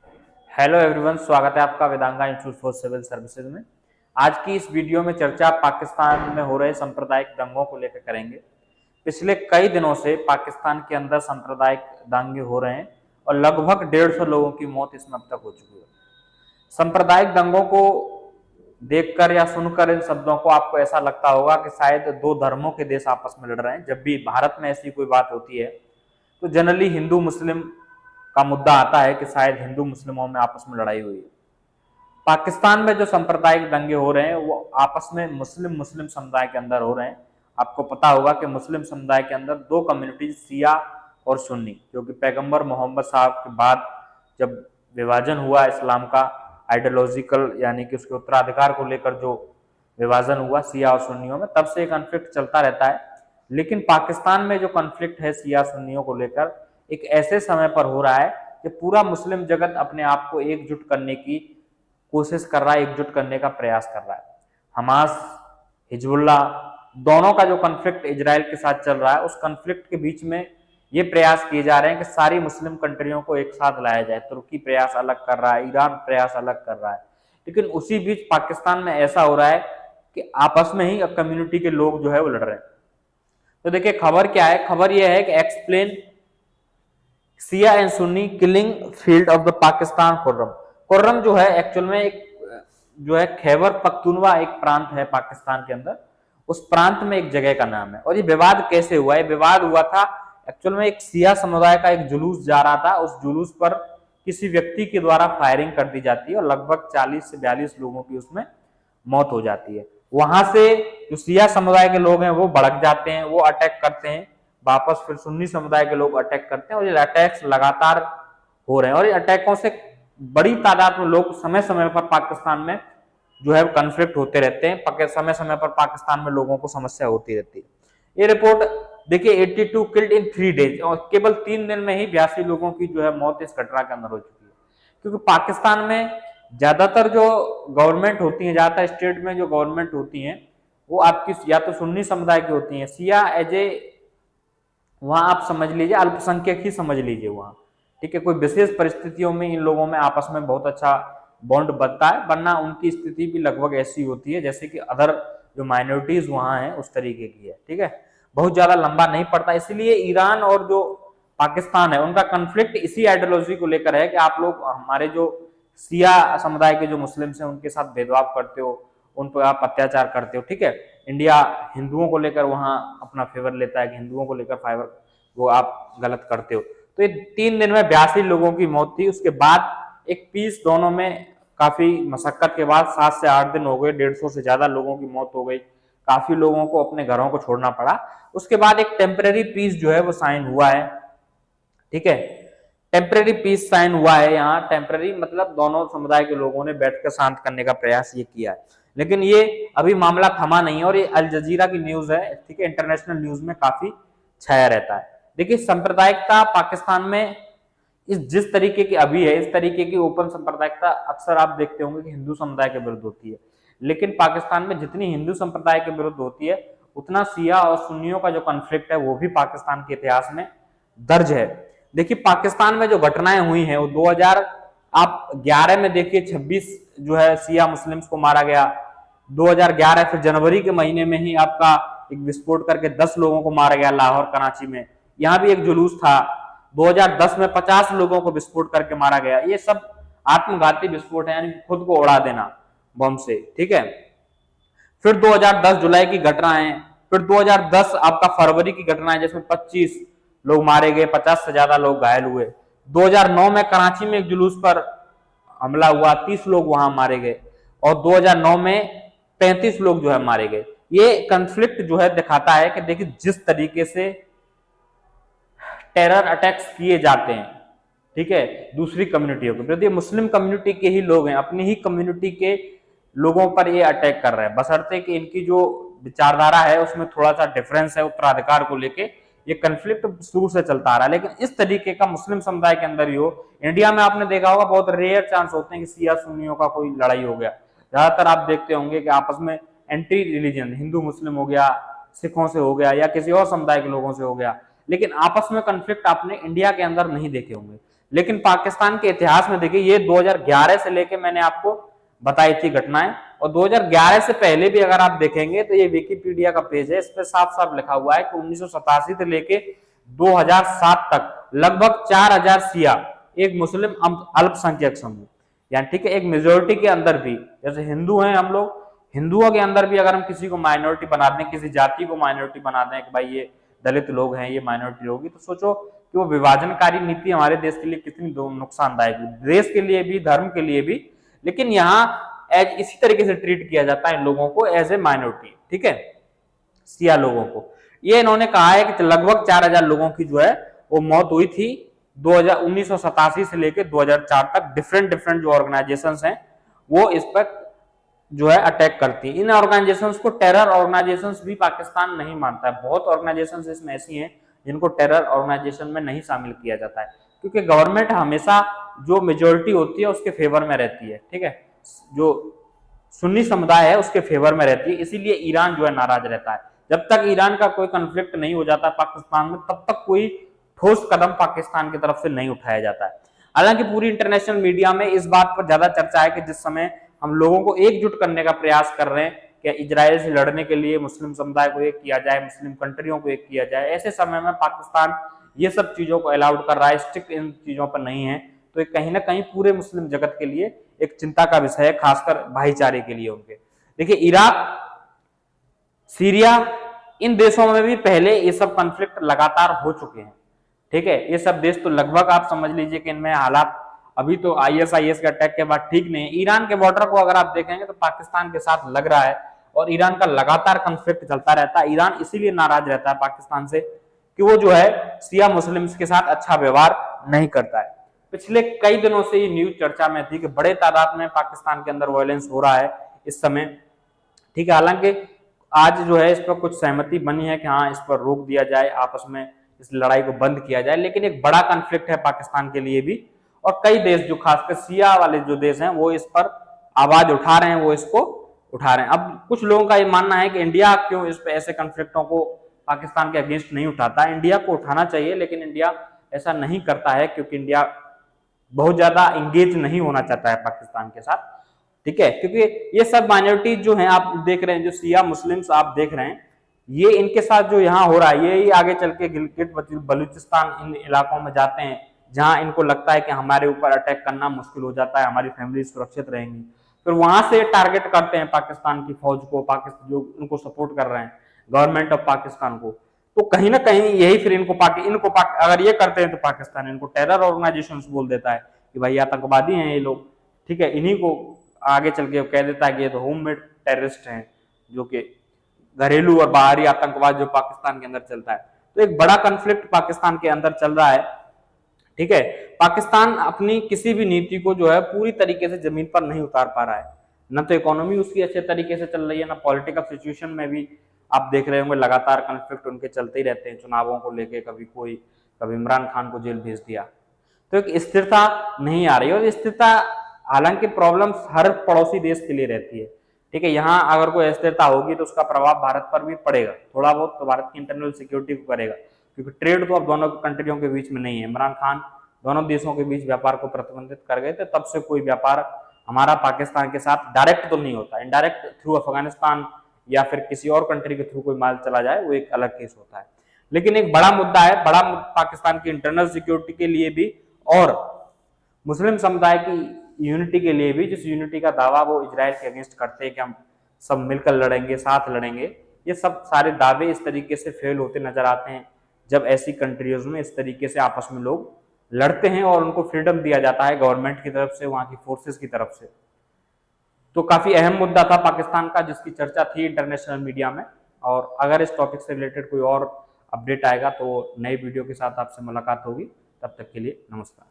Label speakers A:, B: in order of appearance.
A: Hello everyone, स्वागत है आपका वेदांगा इंस्टीट्यूट फॉर सिविल सर्विसेज में। आज की इस वीडियो में चर्चा पाकिस्तान में हो रहे सांप्रदायिक दंगों को लेकर करेंगे। पिछले कई दिनों से पाकिस्तान के अंदर सांप्रदायिक दंगे हो रहे हैं और लगभग 150 लोगों की मौत इसमें अब तक हो चुकी है। सांप्रदायिक दंगों को देखकर या सुनकर इन शब्दों को आपको ऐसा लगता होगा कि शायद दो धर्मों के देश आपस में लड़ रहे हैं। जब भी भारत में ऐसी कोई बात होती है तो जनरली हिंदू मुस्लिम का मुद्दा आता है कि शायद हिंदू मुस्लिमों में आपस में लड़ाई हुई है। पाकिस्तान में जो सांप्रदायिक दंगे हो रहे हैं वो आपस में मुस्लिम मुस्लिम समुदाय के अंदर हो रहे हैं। आपको पता होगा कि मुस्लिम समुदाय के अंदर दो कम्युनिटीज, शिया और सुन्नी, जो कि पैगंबर मोहम्मद साहब के बाद जब विभाजन हुआ इस्लाम का आइडियोलॉजिकल यानी कि उसके उत्तराधिकार को लेकर जो विभाजन हुआ शिया और सुन्नियों में, तब से कॉन्फ्लिक्ट चलता रहता है। लेकिन पाकिस्तान में जो कॉन्फ्लिक्ट है शिया सुन्नियों को लेकर एक ऐसे समय पर हो रहा है कि पूरा मुस्लिम जगत अपने आप को एकजुट करने की कोशिश कर रहा है, एकजुट करने का प्रयास कर रहा है। हमास, हिजबुल्ला, दोनों का जो कॉन्फ्लिक्ट इजराइल के साथ चल रहा है, उस कॉन्फ्लिक्ट के बीच में ये प्रयास किए जा रहे हैं कि सारी मुस्लिम कंट्रियों को एक साथ लाया जाए। तुर्की प्रयास अलग कर रहा है, ईरान प्रयास अलग कर रहा है, लेकिन उसी बीच पाकिस्तान में ऐसा हो रहा है कि आपस में ही कम्युनिटी के लोग जो है वो लड़ रहे हैं। तो देखिए खबर क्या है। खबर यह है कि explain Shia and Sunni killing field of the Pakistan Kurram. Kurram जो है एक्चुअल में एक जो है खैबर पख्तूनवा एक प्रांत है पाकिस्तान के अंदर, उस प्रांत में एक जगह का नाम है। और ये विवाद कैसे हुआ? ये विवाद हुआ था एक्चुअल में एक शिया समुदाय का एक जुलूस जा रहा था, उस जुलूस पर किसी व्यक्ति के द्वारा फायरिंग कर दी जाती है और लगभग 40 से 42 लोगों की उसमें मौत हो जाती है। वहां से जो शिया समुदाय के लोग हैं वो भड़क जाते हैं, वो अटैक करते हैं, वापस फिर सुन्नी समुदाय के लोग अटैक करते हैं और ये अटैक्स लगातार हो रहे हैं। और ये अटैकों से बड़ी तादाद में लोग समय समय पर पाकिस्तान में जो है कॉन्फ्लिक्ट होते रहते हैं, समय समय पर पाकिस्तान में लोगों को समस्या होती रहती है। ये रिपोर्ट देखिए 82 किल्ड इन 3 डेज, और केवल 3 दिन में ही 82 लोगों की जो है मौत इस घटना के अंदर हो चुकी है। क्योंकि पाकिस्तान में ज्यादातर जो गवर्नमेंट होती है, ज्यादातर स्टेट में जो गवर्नमेंट होती है वो आपकी या तो सुन्नी समुदाय की होती है, शिया एज ए वहां आप समझ लीजिए अल्पसंख्यक ही समझ लीजिए वहां, ठीक है। कोई विशेष परिस्थितियों में इन लोगों में आपस में बहुत अच्छा बॉन्ड बनता है, वरना उनकी स्थिति भी लगभग ऐसी होती है जैसे कि अदर जो माइनॉरिटीज वहां हैं उस तरीके की है, ठीक है। बहुत ज्यादा लंबा नहीं पड़ता। इसलिए ईरान और जो पाकिस्तान है उनका कन्फ्लिक्ट इसी आइडियोलॉजी को लेकर है कि आप लोग हमारे जो शिया समुदाय के जो मुस्लिम्स हैं उनके साथ भेदभाव करते हो, उन पर आप अत्याचार करते हो, ठीक है। इंडिया हिंदुओं को लेकर वहां अपना फेवर लेता है कि हिंदुओं को लेकर फेवर वो आप गलत करते हो। तो ये 3 दिन में 82 लोगों की मौत थी। उसके बाद एक पीस दोनों में काफी मशक्कत के बाद 7 से 8 दिन हो गए, 150 से ज्यादा लोगों की मौत हो गई, काफी लोगों को अपने घरों को छोड़ना पड़ा। उसके बाद एक टेम्परेरी पीस जो है वो साइन हुआ है, ठीक है। टेम्परेरी पीस साइन हुआ है। यहाँ टेम्परेरी मतलब दोनों समुदाय के लोगों ने बैठकर शांत करने का प्रयास ये किया है, लेकिन ये अभी मामला थमा नहीं है और ये अल जजीरा की न्यूज है, ठीक है। इंटरनेशनल न्यूज में काफी छाया रहता है। देखिए सांप्रदायिकता पाकिस्तान में इस जिस तरीके की अभी है, इस तरीके की ओपन सांप्रदायिकता अक्सर आप देखते होंगे कि हिंदू समुदाय के विरुद्ध होती है। लेकिन पाकिस्तान में जितनी हिंदू संप्रदाय के विरुद्ध होती है, उतना शिया और सुन्नियों का जो कॉन्फ्लिक्ट है वो भी पाकिस्तान के इतिहास में दर्ज है। देखिए पाकिस्तान में जो घटनाएं हुई हैं वो 2011 में देखिए 26 जो है शिया मुस्लिम्स को मारा गया। 2011 फिर जनवरी के महीने में ही आपका एक विस्फोट करके 10 लोगों को मारा गया लाहौर कराची में। यहाँ भी एक जुलूस था। 2010 में 50 लोगों को विस्फोट करके मारा गया। ये सब आत्मघाती विस्फोट है, यानी खुद को उड़ा देना बम से, ठीक है। फिर 2010 जुलाई की घटना है, फिर 2010 आपका फरवरी की घटना है जिसमें 25 लोग मारे गए, 50 से ज्यादा लोग घायल हुए। 2009 में कराची में एक जुलूस पर हमला हुआ, 30 लोग वहां मारे गए, और 2009 में 35 लोग जो है मारे गए। ये कन्फ्लिक्ट जो है दिखाता है कि देखिए जिस तरीके से टेरर अटैक्स किए जाते हैं, ठीक है, दूसरी कम्युनिटियों के प्रति, मुस्लिम कम्युनिटी के ही लोग हैं, अपनी ही कम्युनिटी के लोगों पर ये अटैक कर रहे हैं, बशर्ते कि इनकी जो विचारधारा है उसमें थोड़ा सा डिफरेंस है उत्तराधिकार को लेके। ये कन्फ्लिक्ट शुरू से चलता आ रहा है, लेकिन इस तरीके का मुस्लिम समुदाय के अंदर ही हो। इंडिया में आपने देखा होगा बहुत रेयर चांस होते हैं कि शिया सुन्नियों का कोई लड़ाई हो गया। ज्यादातर आप देखते होंगे कि आपस में एंटी रिलीजन, हिंदू मुस्लिम हो गया, सिखों से हो गया या किसी और समुदाय के लोगों से हो गया, लेकिन आपस में कन्फ्लिक्ट आपने इंडिया के अंदर नहीं देखे होंगे। लेकिन पाकिस्तान के इतिहास में देखिए ये 2011 से लेके मैंने आपको बताई थी घटनाएं, और 2011 से पहले भी अगर आप देखेंगे तो ये विकिपीडिया का पेज है, इस पे साफ साफ लिखा हुआ है कि 1987 से लेके 2007 तक लगभग 4000 शिया, एक मुस्लिम अल्पसंख्यक समूह, यानी ठीक है एक मेजोरिटी के अंदर भी, जैसे हिंदू हैं हम लोग, हिंदुओं के अंदर भी अगर हम किसी को माइनॉरिटी बना दें, किसी जाति को माइनॉरिटी बना दें कि भाई ये दलित लोग हैं, ये माइनॉरिटी होगी, तो सोचो कि वो विभाजनकारी नीति हमारे देश के लिए कितनी नुकसानदायक है, देश के लिए भी, धर्म के लिए भी। लेकिन यहाँ एज इसी तरीके से ट्रीट किया जाता है इन लोगों को एज ए माइनॉरिटी, ठीक है, शिया लोगों को। ये इन्होंने कहा है कि लगभग 4000 लोगों की जो है वो मौत हुई थी 1987 से लेकर 2004 तक। डिफरेंट जो ऑर्गेनाइजेशंस हैं वो इस पर जो है अटैक करती है। इन ऑर्गेनाइजेशंस को टेरर ऑर्गेनाइजेशंस भी पाकिस्तान नहीं मानता है। बहुत ऑर्गेनाइजेशंस इसमें ऐसी हैं जिनको टेरर ऑर्गेनाइजेशन में नहीं शामिल किया जाता है, क्योंकि गवर्नमेंट हमेशा जो मेजोरिटी होती है उसके फेवर में रहती है, ठीक है, जो सुन्नी समुदाय है उसके फेवर में रहती है। इसीलिए ईरान जो है नाराज रहता है। जब तक ईरान का कोई कन्फ्लिक्ट नहीं हो जाता पाकिस्तान में, तब तक कोई ठोस कदम पाकिस्तान की तरफ से नहीं उठाया जाता है। हालांकि पूरी इंटरनेशनल मीडिया में इस बात पर ज्यादा चर्चा है कि जिस समय हम लोगों को एकजुट करने का प्रयास कर रहे हैं कि इजराइल से लड़ने के लिए मुस्लिम समुदाय को एक किया जाए, मुस्लिम कंट्रियों को एक किया जाए, ऐसे समय में पाकिस्तान ये सब चीजों को अलाउड कर रहा है, स्ट्रिक्ट इन चीजों पर नहीं है, तो ये कहीं ना कहीं पूरे मुस्लिम जगत के लिए एक चिंता का विषय है, खासकर भाईचारे के लिए उनके। देखिए इराक, सीरिया, इन देशों में भी पहले ये सब कॉन्फ्लिक्ट लगातार हो चुके हैं, ठीक है। ये सब देश तो लगभग आप समझ लीजिए कि इनमें हालात अभी तो ISIS के अटैक के बाद ठीक नहीं है। ईरान के बॉर्डर को अगर आप देखेंगे तो पाकिस्तान के साथ लग रहा है, और ईरान का लगातार कॉन्फ्लिक्ट चलता रहता है। ईरान इसीलिए नाराज रहता है पाकिस्तान से कि वो जो है शिया मुस्लिम्स के साथ अच्छा व्यवहार नहीं करता है। पिछले कई दिनों से ये न्यूज चर्चा में थी कि बड़े तादाद में पाकिस्तान के अंदर वायलेंस हो रहा है इस समय, ठीक है। हालांकि आज जो है इस पर कुछ सहमति बनी है कि हाँ इस पर रोक दिया जाए, आपस में इस लड़ाई को बंद किया जाए, लेकिन एक बड़ा कॉन्फ्लिक्ट है पाकिस्तान के लिए भी, और कई देश जो खासकर शिया वाले जो देश हैं वो इस पर आवाज उठा रहे हैं, वो इसको उठा रहे हैं। अब कुछ लोगों का ये मानना है कि इंडिया क्यों इस पे ऐसे कॉन्फ्लिक्टों को पाकिस्तान के अगेंस्ट नहीं उठाता। इंडिया को उठाना चाहिए, लेकिन इंडिया ऐसा नहीं करता है, क्योंकि इंडिया बहुत ज्यादा इंगेज नहीं होना चाहता है पाकिस्तान के साथ, ठीक है। क्योंकि ये सब माइनॉरिटी जो हैं आप देख रहे हैं, जो शिया मुस्लिम्स आप देख रहे हैं, ये इनके साथ जो यहाँ हो रहा है, ये आगे चल के गिलगिट बलूचिस्तान इन इलाकों में जाते हैं जहां इनको लगता है कि हमारे ऊपर अटैक करना मुश्किल हो जाता है, हमारी फैमिली सुरक्षित रहेंगी, फिर वहां से टारगेट करते हैं पाकिस्तान की फौज को, पाकिस्तान जो उनको सपोर्ट कर रहे हैं, गवर्नमेंट ऑफ पाकिस्तान को। तो कहीं ना कहीं यही फिर अगर ये करते हैं तो पाकिस्तान इनको टेरर ऑर्गेनाइजेशन बोल देता है कि भाई आतंकवादी हैं ये लोग, ठीक है। इन्हीं को आगे चल के कह देता है कि ये तो होम मेड टेररिस्ट हैं, जो कि घरेलू और बाहरी आतंकवाद जो पाकिस्तान के अंदर चलता है। तो एक बड़ा कॉन्फ्लिक्ट पाकिस्तान के अंदर चल रहा है, ठीक है। पाकिस्तान अपनी किसी भी नीति को जो है पूरी तरीके से जमीन पर नहीं उतार पा रहा है, न तो इकोनॉमी उसकी अच्छे तरीके से चल रही है, ना पॉलिटिकल सिचुएशन में भी आप देख रहे होंगे लगातार कॉन्फ्लिक्ट उनके चलते ही रहते हैं, चुनावों को लेके कभी इमरान खान को जेल भेज दिया। तो एक स्थिरता नहीं आ रही है, और स्थिरता हालांकि प्रॉब्लम्स हर पड़ोसी देश के लिए रहती है, ठीक है। यहाँ अगर कोई अस्थिरता होगी तो उसका प्रभाव भारत पर भी पड़ेगा, थोड़ा बहुत तो भारत की इंटरनल सिक्योरिटी को करेगा, क्योंकि ट्रेड तो अब दोनों कंट्रियों के बीच में नहीं है। इमरान खान दोनों देशों के बीच व्यापार को प्रतिबंधित कर गए थे, तब से कोई व्यापार हमारा पाकिस्तान के साथ डायरेक्ट तो नहीं होता, इनडायरेक्ट थ्रू अफगानिस्तान या फिर किसी और कंट्री के थ्रू कोई माल चला जाए वो एक अलग केस होता है। लेकिन एक बड़ा मुद्दा है, बड़ा पाकिस्तान की इंटरनल सिक्योरिटी के लिए भी और मुस्लिम समुदाय की यूनिटी के लिए भी, जिस यूनिटी का दावा वो इजराइल के अगेंस्ट करते हैं कि हम सब मिलकर लड़ेंगे, साथ लड़ेंगे, ये सब सारे दावे इस तरीके से फेल होते नजर आते हैं जब ऐसी कंट्रीज में इस तरीके से आपस में लोग लड़ते हैं और उनको फ्रीडम दिया जाता है गवर्नमेंट की तरफ से, वहां की फोर्सेस की तरफ से। तो काफी अहम मुद्दा था पाकिस्तान का, जिसकी चर्चा थी इंटरनेशनल मीडिया में। और अगर इस टॉपिक से रिलेटेड कोई और अपडेट आएगा तो नई वीडियो के साथ आपसे मुलाकात होगी। तब तक के लिए नमस्कार।